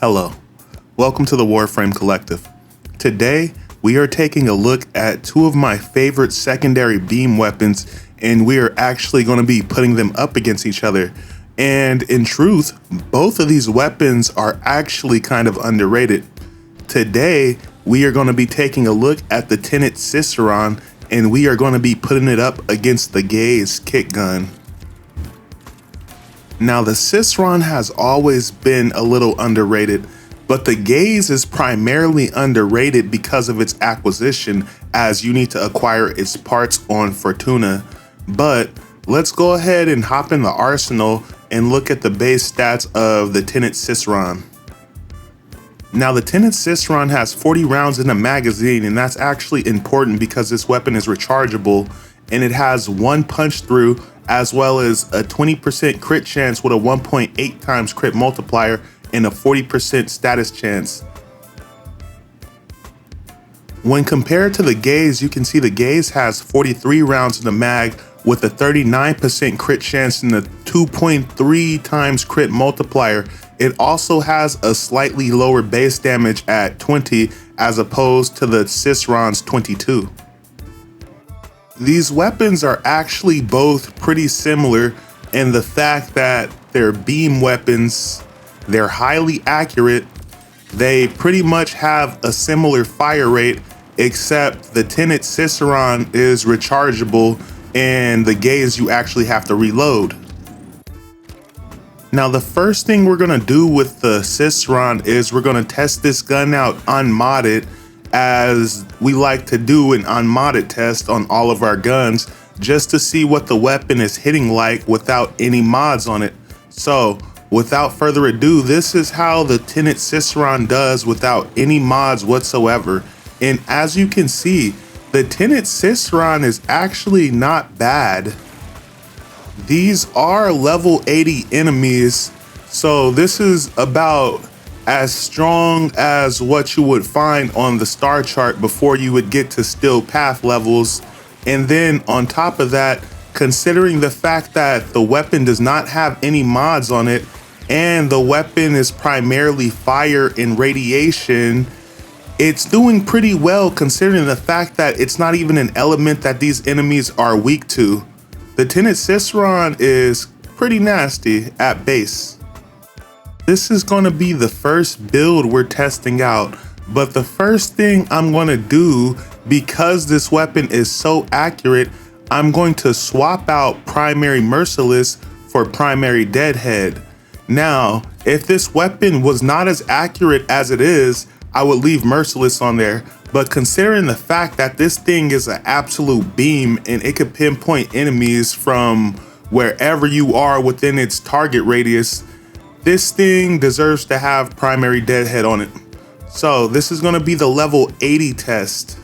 Hello, welcome to the Warframe Collective. Today, we are taking a look at two of my favorite secondary beam weapons, and we are actually going to be putting them up against each other. And in truth, both of these weapons are actually kind of underrated. Today, we are going to be taking a look at the Tenet Cycron, and we are going to be putting it up against the Gaze kick gun. Now, the Cycron has always been a little underrated, but the Gaze is primarily underrated because of its acquisition, as you need to acquire its parts on Fortuna. But let's go ahead and hop in the arsenal and look at the base stats of the Tenet Cycron. Now, the Tenet Cycron has 40 rounds in the magazine, and that's actually important because this weapon is rechargeable, and it has one punch through, as well as a 20% crit chance with a 1.8 times crit multiplier and a 40% status chance. When compared to the Gaze, you can see the Gaze has 43 rounds in the mag with a 39% crit chance and a 2.3 times crit multiplier. It also has a slightly lower base damage at 20 as opposed to the Cycron's 22. These weapons are actually both pretty similar in the fact that they're beam weapons, they're highly accurate, they pretty much have a similar fire rate, except the Tenet Cycron is rechargeable and the Gaze you actually have to reload. Now, the first thing we're gonna do with the Cycron is we're gonna test this gun out unmodded, as we like to do an unmodded test on all of our guns, just to see what the weapon is hitting like without any mods on it. So without further ado, this is how the Tenet Cycron does without any mods whatsoever. And as you can see, the Tenet Cycron is actually not bad. These are level 80 enemies, so this is about as strong as what you would find on the star chart before you would get to Steel Path levels. And then on top of that, considering the fact that the weapon does not have any mods on it and the weapon is primarily fire and radiation, it's doing pretty well considering the fact that it's not even an element that these enemies are weak to. The Tenet Cycron is pretty nasty at base. This is going to be the first build we're testing out, but the first thing I'm going to do, because this weapon is so accurate, I'm going to swap out Primary Merciless for Primary Deadhead. Now, if this weapon was not as accurate as it is, I would leave Merciless on there, but considering the fact that this thing is an absolute beam and it could pinpoint enemies from wherever you are within its target radius, this thing deserves to have Primary Deadhead on it. So this is going to be the level 80 test.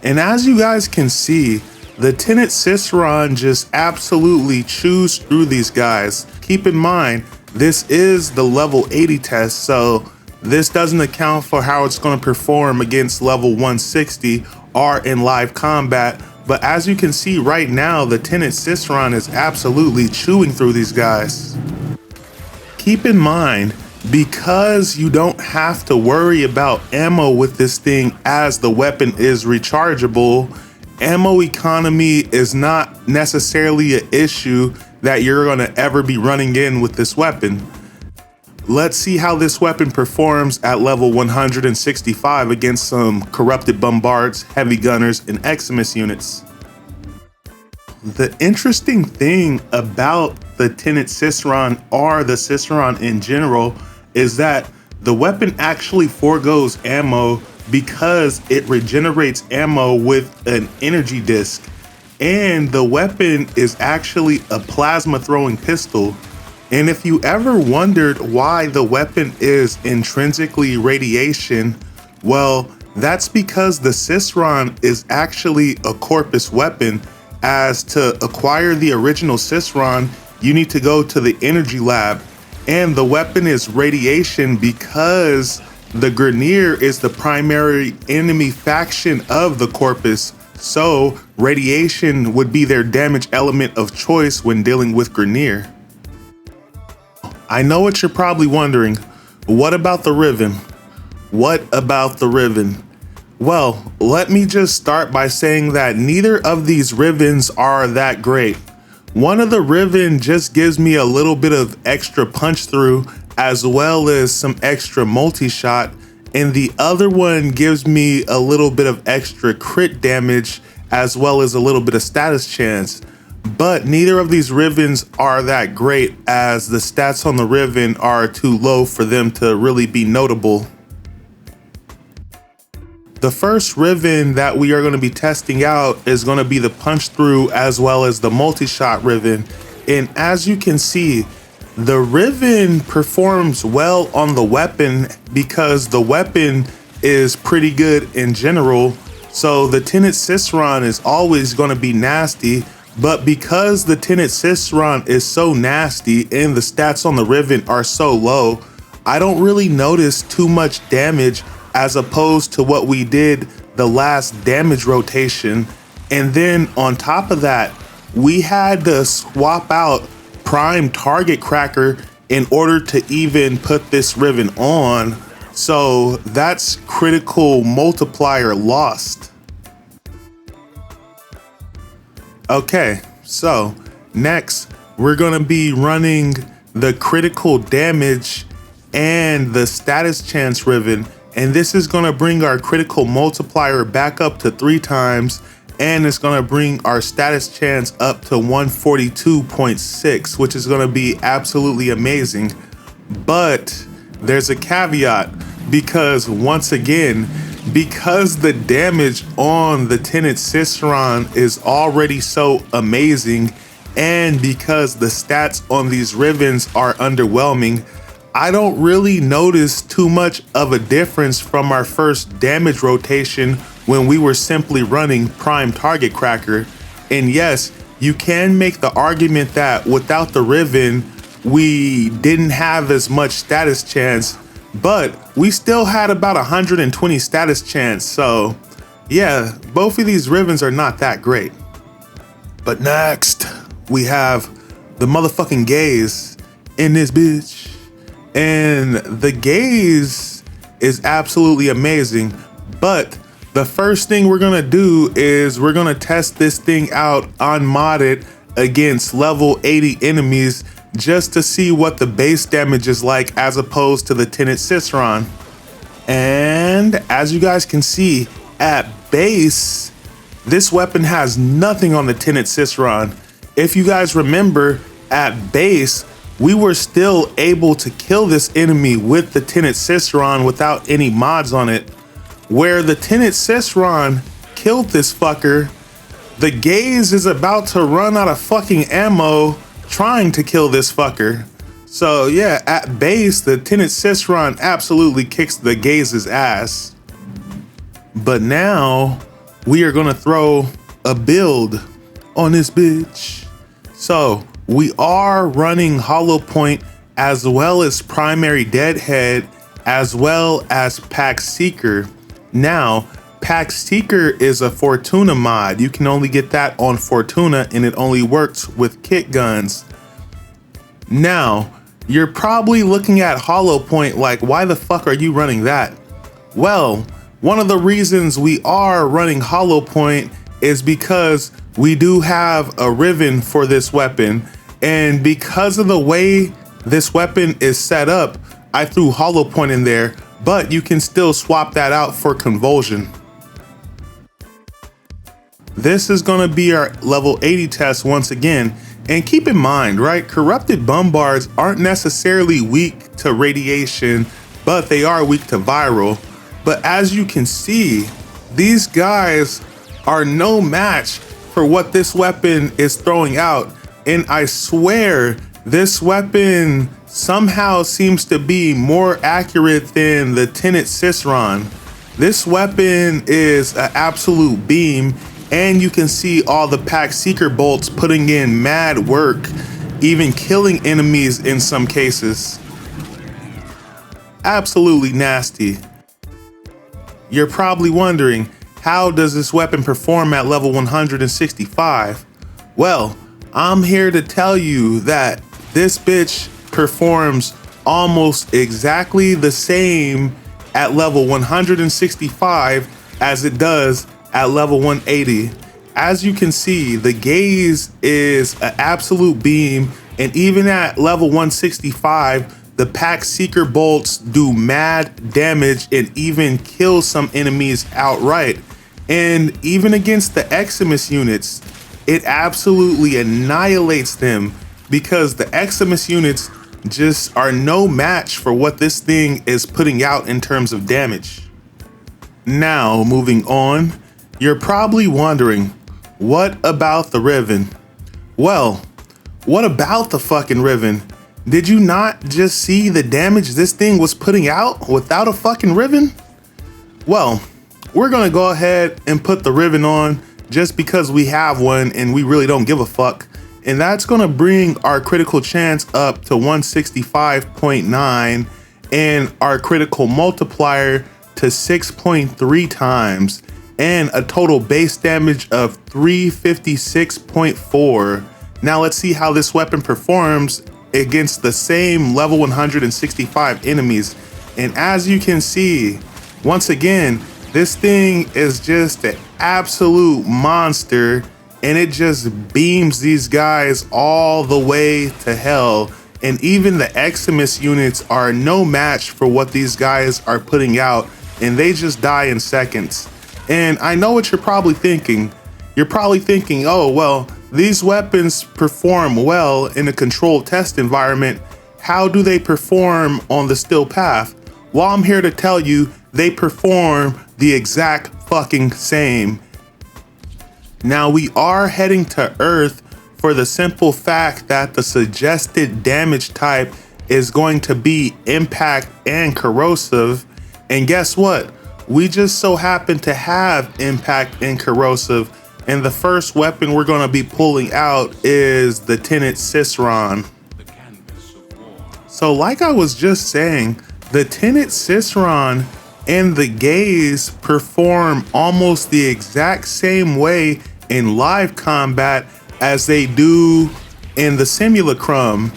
And as you guys can see, the Tenet Cycron just absolutely chews through these guys. Keep in mind, this is the level 80 test, so this doesn't account for how it's going to perform against level 160 or in live combat. But as you can see right now, the Tenet Cycron is absolutely chewing through these guys. Keep in mind, because you don't have to worry about ammo with this thing as the weapon is rechargeable, ammo economy is not necessarily an issue that you're going to ever be running in with this weapon. Let's see how this weapon performs at level 165 against some corrupted bombards, heavy gunners, and Eximus units. The interesting thing about the Tenet Cycron, or the Cycron in general, is that the weapon actually forgoes ammo because it regenerates ammo with an energy disc. And the weapon is actually a plasma throwing pistol. And if you ever wondered why the weapon is intrinsically radiation, well, that's because the Cycron is actually a corpus weapon. As to acquire the original Cycron, you need to go to the energy lab, and the weapon is radiation because the Grineer is the primary enemy faction of the corpus, so radiation would be their damage element of choice when dealing with Grineer. I know what you're probably wondering. What about the Riven? What about the Riven? Well, let me just start by saying that neither of these Rivens are that great. One of the Riven just gives me a little bit of extra punch through as well as some extra multi-shot, and the other one gives me a little bit of extra crit damage as well as a little bit of status chance. But neither of these Rivens are that great, as the stats on the Riven are too low for them to really be notable. The first Riven that we are going to be testing out is going to be the punch through as well as the multi-shot Riven. And as you can see, the Riven performs well on the weapon because the weapon is pretty good in general. So the Tenet Cycron is always going to be nasty. But because the Tenet Cycron is so nasty and the stats on the Riven are so low, I don't really notice too much damage as opposed to what we did the last damage rotation. And then on top of that, we had to swap out Prime Target Cracker in order to even put this Riven on. So that's critical multiplier lost. Okay, so next we're gonna be running the critical damage and the status chance Riven, and this is gonna bring our critical multiplier back up to 3 times, and it's gonna bring our status chance up to 142.6, which is gonna be absolutely amazing. But there's a caveat, because once again, because the damage on the Tenet Cycron is already so amazing, and because the stats on these Rivens are underwhelming, I don't really notice too much of a difference from our first damage rotation when we were simply running Prime Target Cracker. And yes, you can make the argument that without the Riven, we didn't have as much status chance, but we still had about 120 status chance. So yeah, both of these Rivens are not that great. But next, we have the motherfucking gaze in this bitch. And the gaze is absolutely amazing. But the first thing we're gonna do is we're gonna test this thing out unmodded against level 80 enemies, just to see what the base damage is like as opposed to the Tenet Cycron. And as you guys can see, at base, this weapon has nothing on the Tenet Cycron. If you guys remember, at base, we were still able to kill this enemy with the Tenet Cycron without any mods on it. Where the Tenet Cycron killed this fucker, the gaze is about to run out of fucking ammo trying to kill this fucker. So yeah, at base, the Tenet Cycron absolutely kicks the gaze's ass. But now we are gonna throw a build on this bitch. So we are running Hollow Point as well as Primary Deadhead as well as Pack Seeker. Now, Pack Seeker is a Fortuna mod. You can only get that on Fortuna, and it only works with kit guns. Now, you're probably looking at Hollow Point like, why the fuck are you running that? Well, one of the reasons we are running Hollow Point is because we do have a Riven for this weapon, and because of the way this weapon is set up, I threw Hollow Point in there, but you can still swap that out for Convulsion. This is gonna be our level 80 test once again. And keep in mind, right, corrupted bombards aren't necessarily weak to radiation, but they are weak to viral. But as you can see, these guys are no match for what this weapon is throwing out. And I swear, this weapon somehow seems to be more accurate than the Tenet Cycron. This weapon is an absolute beam, and you can see all the Pack Seeker bolts putting in mad work, even killing enemies in some cases. Absolutely nasty. You're probably wondering, how does this weapon perform at level 165? Well, I'm here to tell you that this bitch performs almost exactly the same at level 165 as it does at level 180. As you can see, the gaze is an absolute beam, and even at level 165, the pack seeker bolts do mad damage and even kill some enemies outright. And even against the Eximus units, it absolutely annihilates them, because the Eximus units just are no match for what this thing is putting out in terms of damage. Now, moving on, you're probably wondering, what about the Riven? Well, what about the fucking Riven? Did you not just see the damage this thing was putting out without a fucking Riven? Well, we're gonna go ahead and put the Riven on just because we have one and we really don't give a fuck. And that's gonna bring our critical chance up to 165.9 and our critical multiplier to 6.3 times, and a total base damage of 356.4. Now let's see how this weapon performs against the same level 165 enemies. And as you can see, once again, this thing is just an absolute monster, and it just beams these guys all the way to hell. And even the Eximus units are no match for what these guys are putting out, and they just die in seconds. And I know what you're probably thinking. You're probably thinking, oh, well, these weapons perform well in a controlled test environment. How do they perform on the still path? Well, I'm here to tell you, they perform the exact fucking same. Now, we are heading to Earth for the simple fact that the suggested damage type is going to be impact and corrosive. And guess what? We just so happen to have impact and corrosive. And the first weapon we're going to be pulling out is the Tenet Cycron. So like I was just saying, the Tenet Cycron and the gaze perform almost the exact same way in live combat as they do in the simulacrum.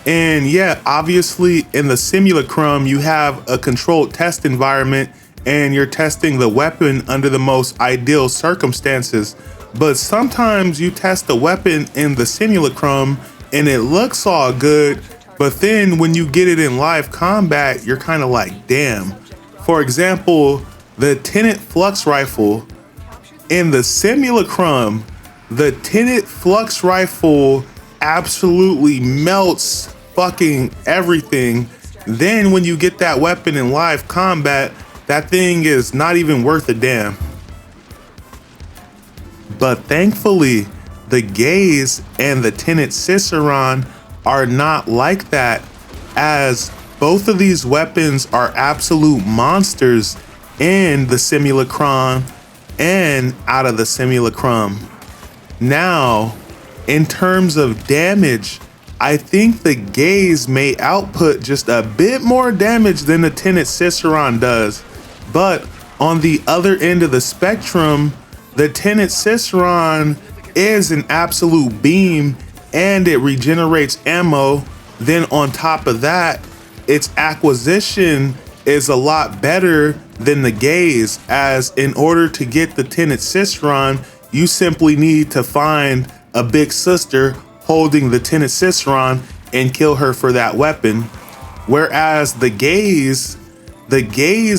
And yeah, obviously in the simulacrum, you have a controlled test environment and you're testing the weapon under the most ideal circumstances. But sometimes you test the weapon in the simulacrum and it looks all good, but then when you get it in live combat, you're kind of like, damn. For example, the Tenet Flux Rifle in the simulacrum, the Tenet Flux Rifle absolutely melts fucking everything. Then when you get that weapon in live combat, that thing is not even worth a damn. But thankfully, the gaze and the Tenet Cycron are not like that, as both of these weapons are absolute monsters in the simulacrum and out of the simulacrum. Now, in terms of damage, I think the gaze may output just a bit more damage than the Tenet Cycron does. But on the other end of the spectrum, the Tenet Cycron is an absolute beam and it regenerates ammo. Then on top of that, its acquisition is a lot better than the gaze, as in order to get the Tenet Cycron, you simply need to find a big sister holding the Tenet Cycron and kill her for that weapon. Whereas the gaze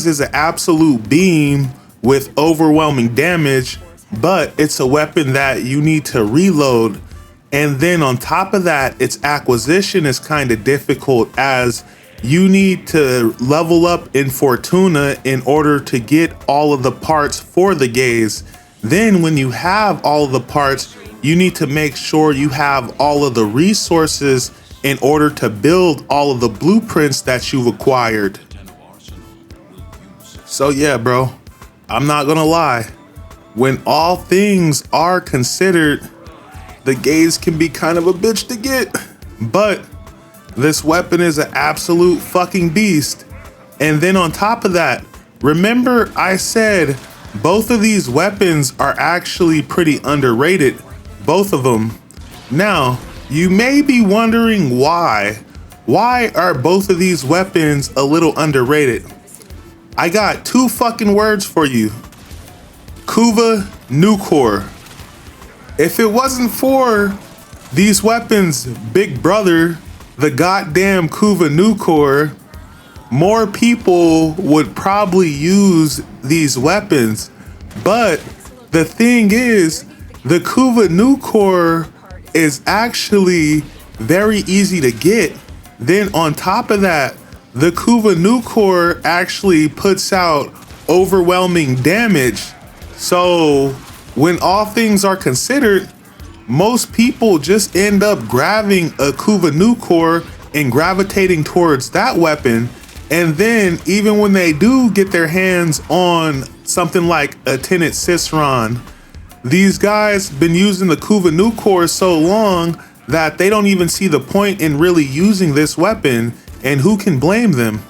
is an absolute beam with overwhelming damage, but it's a weapon that you need to reload. And then on top of that, its acquisition is kind of difficult, as you need to level up in Fortuna in order to get all of the parts for the gaze. Then when you have all of the parts, you need to make sure you have all of the resources in order to build all of the blueprints that you've acquired. So yeah, bro, I'm not gonna lie. When all things are considered, the gaze can be kind of a bitch to get, but this weapon is an absolute fucking beast. And then on top of that, remember I said both of these weapons are actually pretty underrated, both of them. Now, you may be wondering why. Why are both of these weapons a little underrated? I got two fucking words for you. Kuva Nucor. If it wasn't for these weapons' big brother, the goddamn Kuva Nucor, more people would probably use these weapons. But the thing is, the Kuva Nucor is actually very easy to get. Then on top of that, the Kuva Nucor actually puts out overwhelming damage. So when all things are considered, most people just end up grabbing a Kuva Nucor and gravitating towards that weapon. And then even when they do get their hands on something like a Tenet Cycron, these guys been using the Kuva Nucor so long that they don't even see the point in really using this weapon, and who can blame them?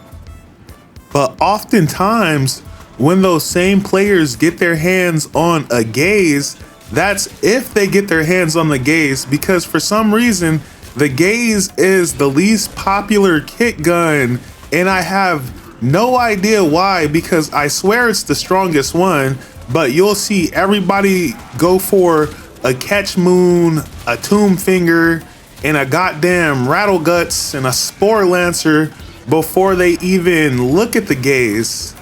But oftentimes, when those same players get their hands on a gaze, that's if they get their hands on the gaze, because for some reason, the gaze is the least popular kit gun, and I have no idea why, because I swear it's the strongest one, but you'll see everybody go for a Catch Moon, a Tomb Finger, and a goddamn Rattle Guts and a Spore Lancer before they even look at the gaze.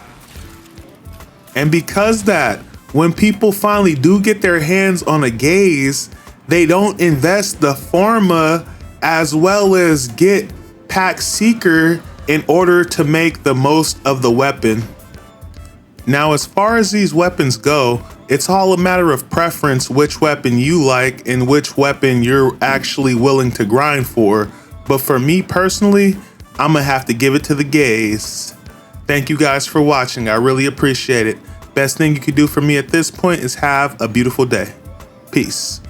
And because that, when people finally do get their hands on a gaze, they don't invest the pharma as well as get Pack Seeker in order to make the most of the weapon. Now, as far as these weapons go, it's all a matter of preference which weapon you like and which weapon you're actually willing to grind for. But for me personally, I'm gonna have to give it to the gaze. Thank you guys for watching. I really appreciate it. Best thing you could do for me at this point is have a beautiful day. Peace.